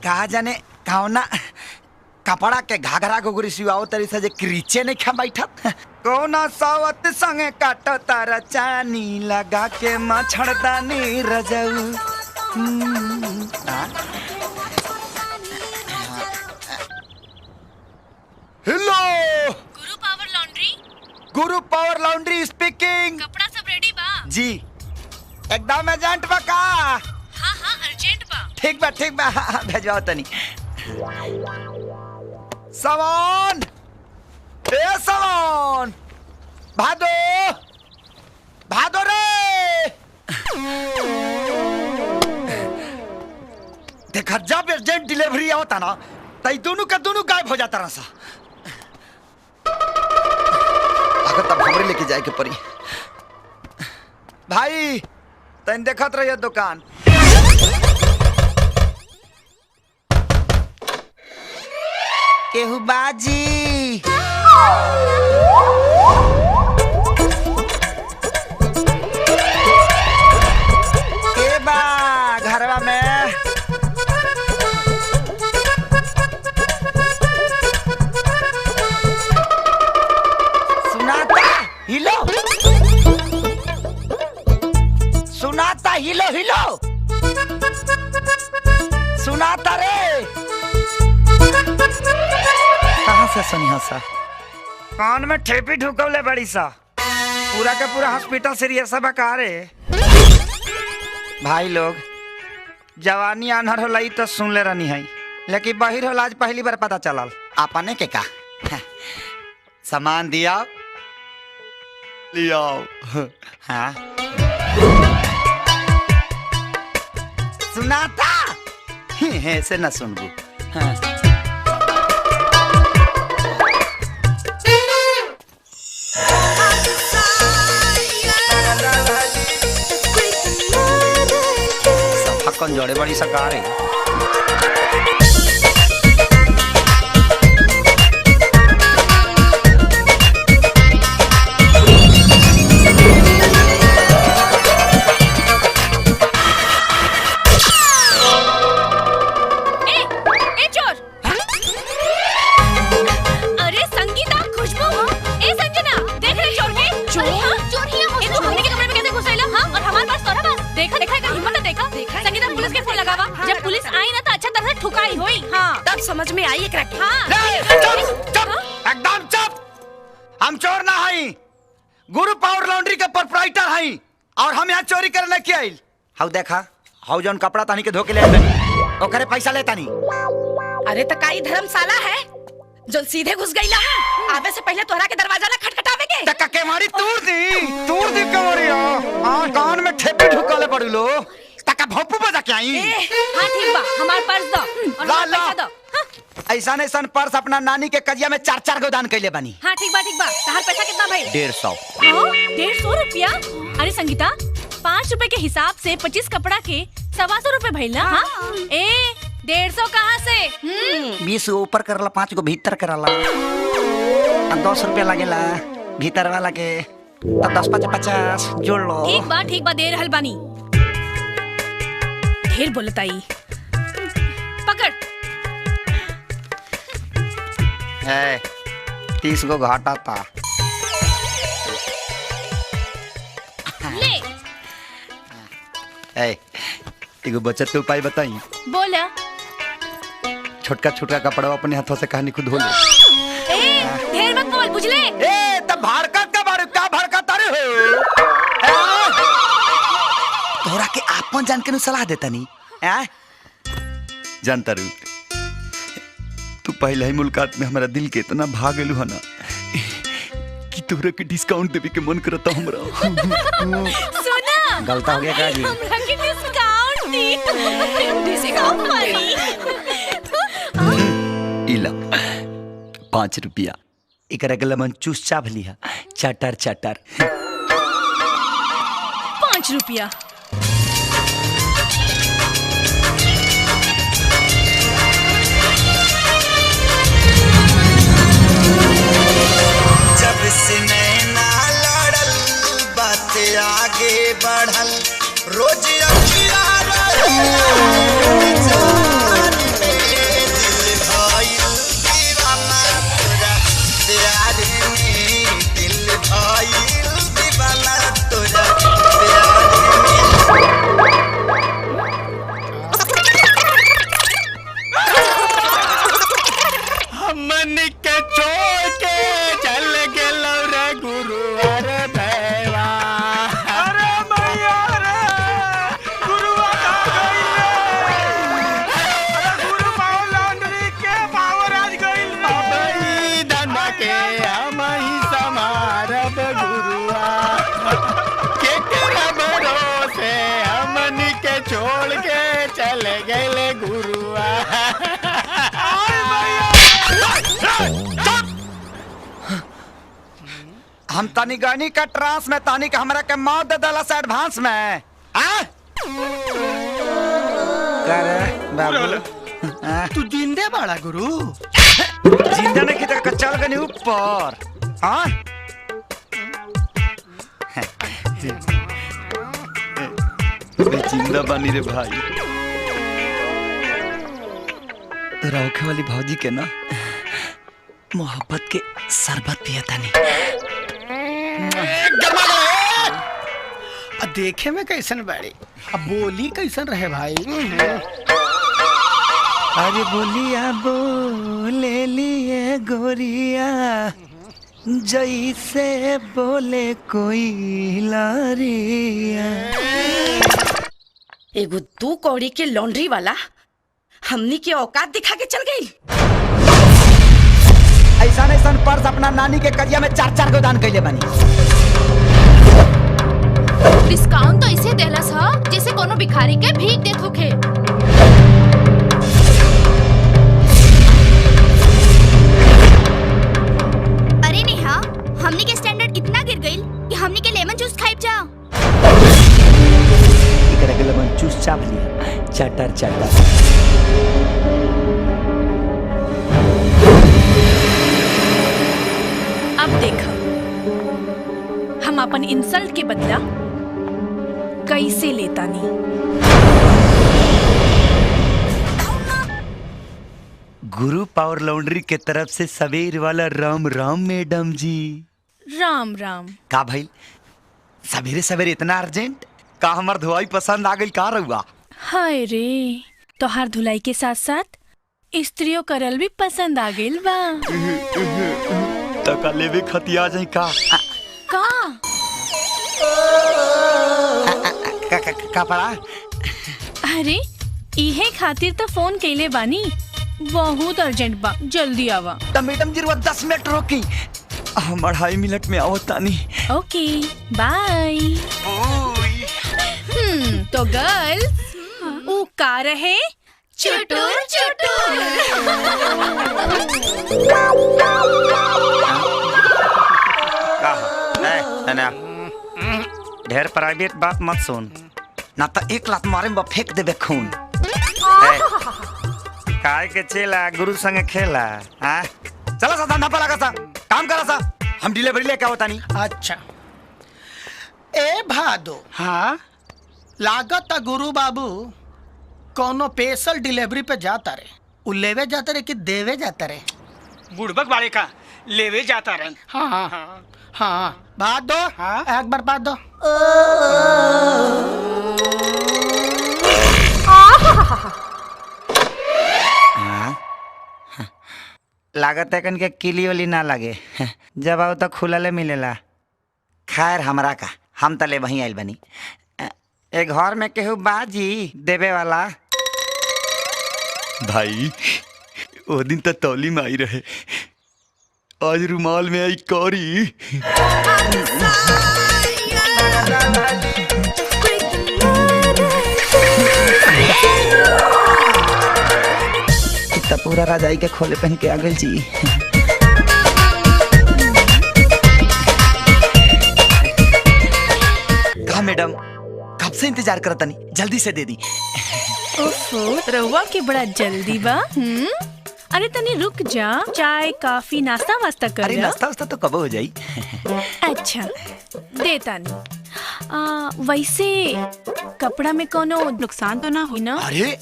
कहा जाने कौना कपड़ा के घाघरा घुघरी सिवाओ तरी से जे क्रीचे नहीं खा बैठत कोना सावत संगे काट तारा चानी लगा के मछड़दानी रजऊ। हेलो गुरु पावर लॉन्ड्री स्पीकिंग। कपड़ा सब रेडी बा जी एकदम एजेंट बा का। हाँ हाँ अर्जेंट बा। ठीक बा भेजवाओ तनी सामान। ए सामान भादो भादो रे देखा जब अर्जेंट डिलीवरी होता ना तई दोनों का दोनों गायब हो जाता रहा सा। अगर तब हमरे लेके जाए के पड़ी भाई तन देखत रहिए दुकान। केहू बाजी के बा घरवा में। सुनाता हिलो सुनाता हिलो हिलो सुनाता रे। कहाँ से सुनी सा कान में ठेपी ढुकवले बड़ी सा पूरा का पूरा हॉस्पिटल सीरियस है बका रे। भाई लोग जवानी अनहर होला तो सुन ले रहनी है लेकिन बहिर होला आज पहली बार पता चलल। आपने के का सामान दिया लिया। हाँ सुनाता ऐसे न सुनबू। हाँ कौन जोड़े बड़ी सरकार है। ए चोर। अरे संगीता खुशबू ए संजना देख रहे चोर के। चोर चोर ही हो। ये तो हमने के कमरे में कैसे घुस आइला? हां और हमारे पास तोरा पास देखा का हिम्मत है देखा संगीता पुलिस के फोन लगावा। जब पुलिस आई ना तो अच्छा तरह से ठुकाई होई। हां तब समझ में आई एकरा के। हां चुप एकदम चुप। हम चोर ना हई गुरु पावर लॉन्ड्री के प्रोप्राइटर हई और हम यहाँ चोरी करने के आइल। हाउ देखा हाउ जौन कपड़ा तानी के धोके ले आइल ओकरे पैसा लेता नहीं। अरे त काई धर्मशाला है जो सीधे घुस गईला। आवे से पहले तोहरा के दरवाजा ना खटखटावे के। तक के मारी तूर दी कमरिया। हां कान में ठेपी ढुकले पड़ू लो तक भोपू बजा के आई। हां ठीक बा हमार पर्स दो और हमार पैसा दो। ऐसा पर्स अपना नानी के कजिया में 4-4 गो दान कैले बनी। हाँ ठीक बा तहार पैसा कितना भाई? 150। 150 रुपया? अरे संगीता 5 रुपए के हिसाब से 25 कपड़ा के 125 रुपए भइल ना। हाँ 150 कहाँ से? 20 ऊपर करला 5 गो भीतर करला 10 रुपया लगेला भीतर वाला के तब 10-50 जोड़ लो। ठीक बा दे रहल बानी। ढेर बोलताई पकड़। 30 गो घाटा था। ले एगो बचत के उपाय बताई। बोला। छोटका कपड़ा अपने हाथों से कहानी खुद धो ले। ढेर मत बोल बुझले। तब भड़कत का बारे का भड़कत रे हो। तोरा के आपन जान के सलाह देता नहीं जानता रू तू पहले ही मुलाकात में हमारा दिल के इतना भाग गेलू है ना कि तोरा के डिस्काउंट देवे के मन करता हमरा। सुना गलत हो गया का जी। हमरा के डिस्काउंट दी। डिस्काउंट वाली इला 5 रुपया एकरा के लमन चूस चाभ लिया चटर 5 रुपया। जब से नैना लड़ल बात आगे बढ़ल रोज अखिया छोड़ के चले गए गुरुआ। हम तनी गनी का ट्रांस में तानी का हमरा के मौत दे दला से एडवांस में आ करे बाबू तू जिंदे बड़ा गुरु। जिंदा नहीं किधर का चल गनी ऊपर हाँ जिंदा बनी रे भाई। रौखे वाली भौजी के ना मोहब्बत के शरबत पिया तानी। देखे में कैसन बाड़ी, अब बोली कैसन रहे भाई। अरे बोलिया बोले लिए गोरिया जैसे बोले कोई लारिया। एगो 2 कौड़ी के लॉन्ड्री वाला हमनी के औकात दिखा के चल गई। ऐसा ऐसा पर्स अपना नानी के करिया में 4-4 गो दान कैले बनी। डिस्काउंट तो इसे देलस ह जैसे कोनो भिखारी के भीख देत होखे। अरे नेहा, हमनी के स्टैंडर्ड इतना गिर गई कि हमनी के लेमन जूस खाइब जा। इकरा के लेमन जूस चाप लिया चटर चटर। अब देखा हम अपन इंसल्ट के बदला कैसे लेता नहीं। गुरु पावर लॉन्ड्री के तरफ से सवेर वाला राम राम मैडम जी। राम राम। का भाई सवेरे सवेरे इतना अर्जेंट का हमार धुआई पसंद आ गई का रहुआ। हाय रे तोहार धुलाई के साथ साथ स्त्रियों करल भी पसंद आ गइल बा। तका लेवे खतिया जाई का का पड़ा। अरे इहे खातिर तो फोन कैले बानी, बहुत अर्जेंट बा, जल्दी आवा। तो मैडम जी 10 मिनट रोकी, हम 2.5 मिनट में आओ तानी। ओके बाय। तो गर्ल्स ऊ का रहे चुटुर चुटुर। ढेर प्राइवेट बात मत सुन ना तो 1 लात मारे में फेंक देबे खून। काय के चेला गुरु संगे खेला हाँ? चला सा धंधा पर लगा सा काम करा सा, हम डिलीवरी लेके आवता नहीं। अच्छा ए भादो, हाँ लागत गुरु बाबू कोनो स्पेशल डिलीवरी पे जाता रे। उ लेवे जाता रे कि देवे जाता रे? बुड़बक वाले का लेवे जाता रहे। हाँ हाँ हाँ हाँ बात दो। हाँ एक बार बात दो। लागत है के किली वाली ना लगे, जब आओ तो खुला ले मिलेला। खैर हमरा का हम तले वहीं आइल बनी। ए घर में केहू बाजी देवे वाला। भाई वो दिन तो तौली में आई रहे, आज रुमाल में आई कौरी। इतना पूरा राजाई के खोले पहन के आ गई जी। कहा मैडम कब से इंतजार करता नहीं, जल्दी से दे दी। ओफो रहुआ के बड़ा जल्दी बा। अरे तनी रुक जा, चाय कॉफी नाश्ता वास्ता कर। अरे नाश्ता वास्ता तो कब हो जाई। अच्छा देता नहीं। वैसे कपड़ा में कोनो नुकसान तो ना हुई ना? अरे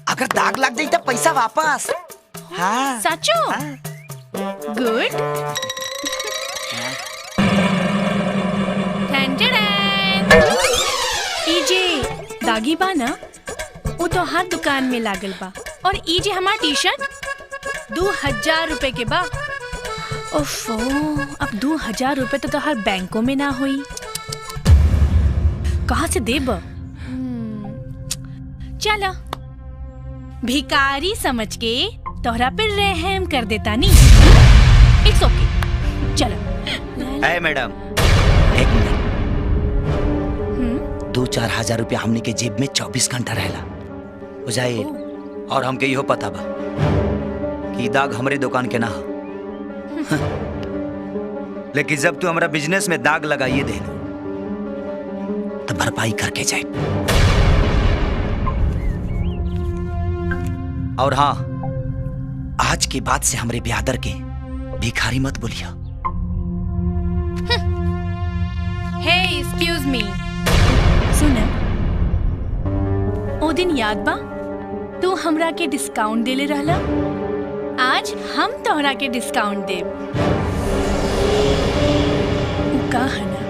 अगर दाग लग जाए तो पैसा वापस। हाँ सचो? गुड। इजे दागी बा ना वो तो हर दुकान में लागल बा, और इजे हमार टी शर्ट 2000 रुपए के बा। ओफो अब 2000 रुपए तो हर बैंकों में ना हुई, कहाँ से देब? चला भिकारी समझ के तोहरा पे रहम कर देता नी। इट्स ओके चलो। ए मैडम एक मिनट, 2-4 हजार रुपया हमने के जेब में 24 घंटा रहेला बुझाई। और हमके इहो पता बा कि ई दाग हमरे दुकान के ना हो। लेकिन जब तू हमारा बिजनेस में दाग लगाइए दे तो भरपाई करके जाए। और हाँ, आज के बाद से हमरे ब्यादर के भिखारी मत बोलिया। हे एक्सक्यूज मी, सुन, ओ दिन याद बा तू हमरा के डिस्काउंट देले रहला? आज हम तोहरा के डिस्काउंट देब। उ का है ना,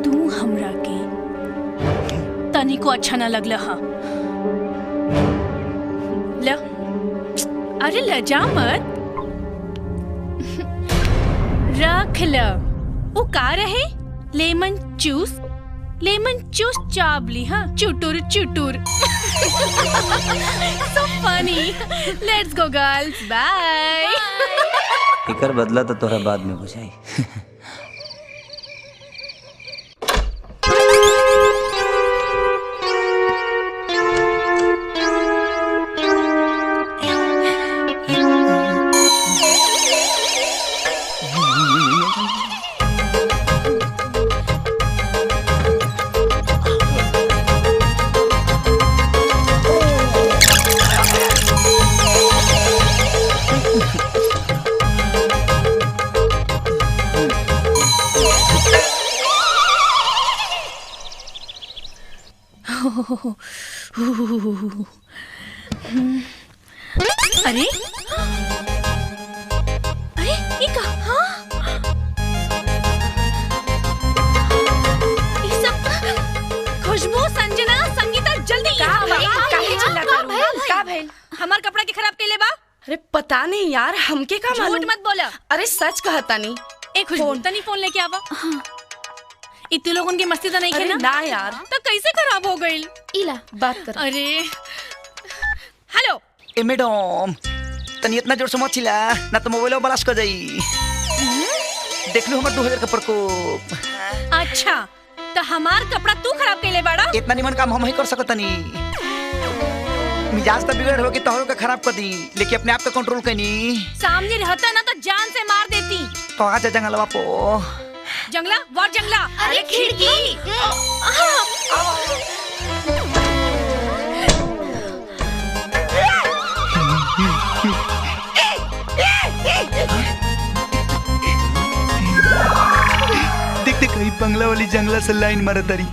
तू हमरा के तनिको अच्छा ना लगला हा। ल, अरे लजा मत, रख ल। उ का रहे? लेमन जूस चाबली, हाँ, चुटुर चुटुर। So funny. Let's go girls. Bye. इकर बदला तो तोरा बाद में बुझाई। अरे अरे ये का? हाँ, ये सब खुशबू, संजना, संगीता, जल्दी यहाँ आओ। का भइल? हमार कपड़ा के खराब केले बा? अरे पता नहीं यार, हमके का झूठ मालूम। मत बोला। अरे सच कहता नहीं। ए खुशबू, तनी फोन लेके आवा। इतने लोगों की मस्ती तो नहीं अरे है ना यार, तो कैसे खराब हो गई? इला बात कर। अरे हेलो ए मैडम, तनी इतना जोर से मत चिल्ला ना तो मोबाइल ब्लास्ट कर जाई। देख लो हमर 2000 का प्रकोप। अच्छा, तो हमार कपड़ा तू खराब कैले बाड़ा? इतना निमन काम हम ही कर सकतनी। मिजाज तो बिगड़ हो कि तोहरो का खराब कर दी, लेकिन अपने आप का कंट्रोल कनी। सामने रहता ना तो जान से मार देती। तो आ जा जंगलवा पो। जंगला? व्हाट जंगला? अरे खिड़की। देख देख कहीं बंगला वाली जंगला से लाइन मारा तारी।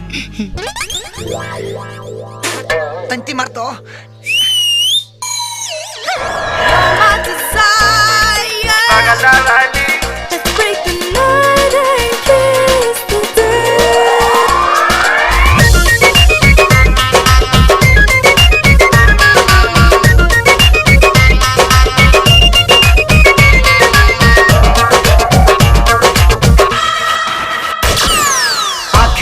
तंती मार तो।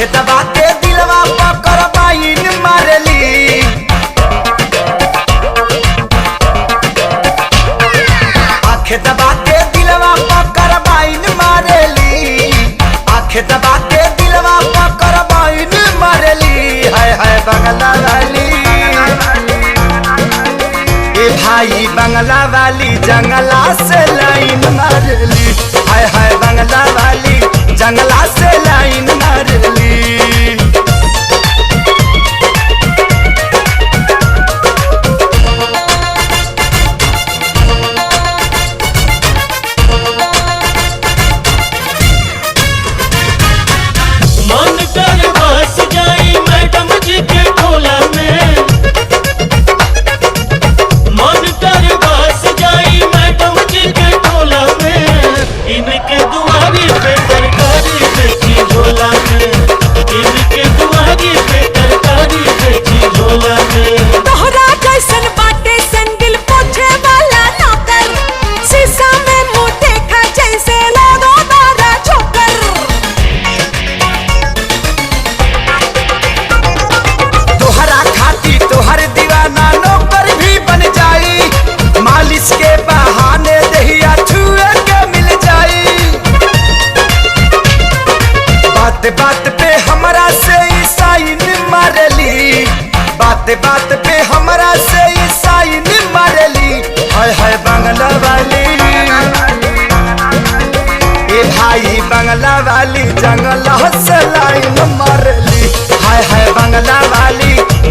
दबा के दिलवा पकड़ बाइन मारली, आंखें दबा के दिलवा पकड़ बाइन मारली, आंखें दबा के दिलवा पकड़ बाइन मारली। हाय बंगला वाली, ए भाई बंगला वाली जंगला से लाइन मारली। हाय बंगला वाली जंगला से लाइन मारली। मन कर बस जाई मैडम जी के टोला में, मन कर बस जाई मैडम जी के टोला में, इनके दुआरी पे सरकारी देखी झोला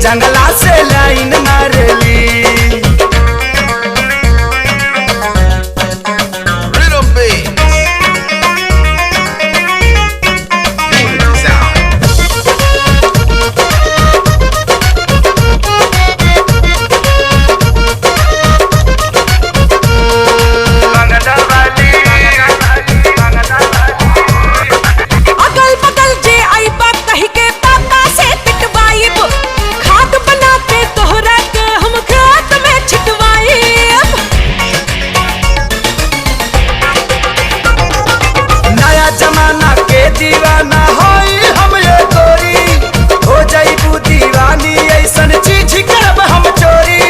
जंगला से लाइन मारली। दीवाना होई हम ये गोरी, हो जाइबू दीवानी ऐसन चीज करब हम चोरी।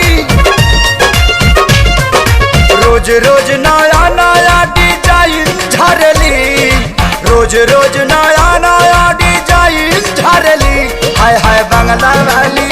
रोज रोज नया नया डिजाइन झारली, रोज रोज नया नया डिजाइन झारली। हाय हाय बंगला वाली,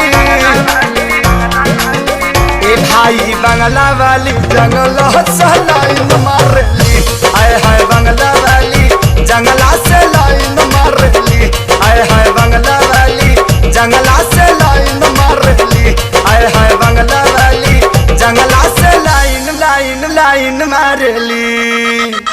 ए भाई बंगला वाली जंगला से लाइन मारली। हाय हाय बंगला वाली जंगला से लाइन मारली। हाय हाय बंगला वाली जंगला से लाइन मारली। हाय हाय बंगला वाली जंगला से लाइन लाइन लाइन मारली।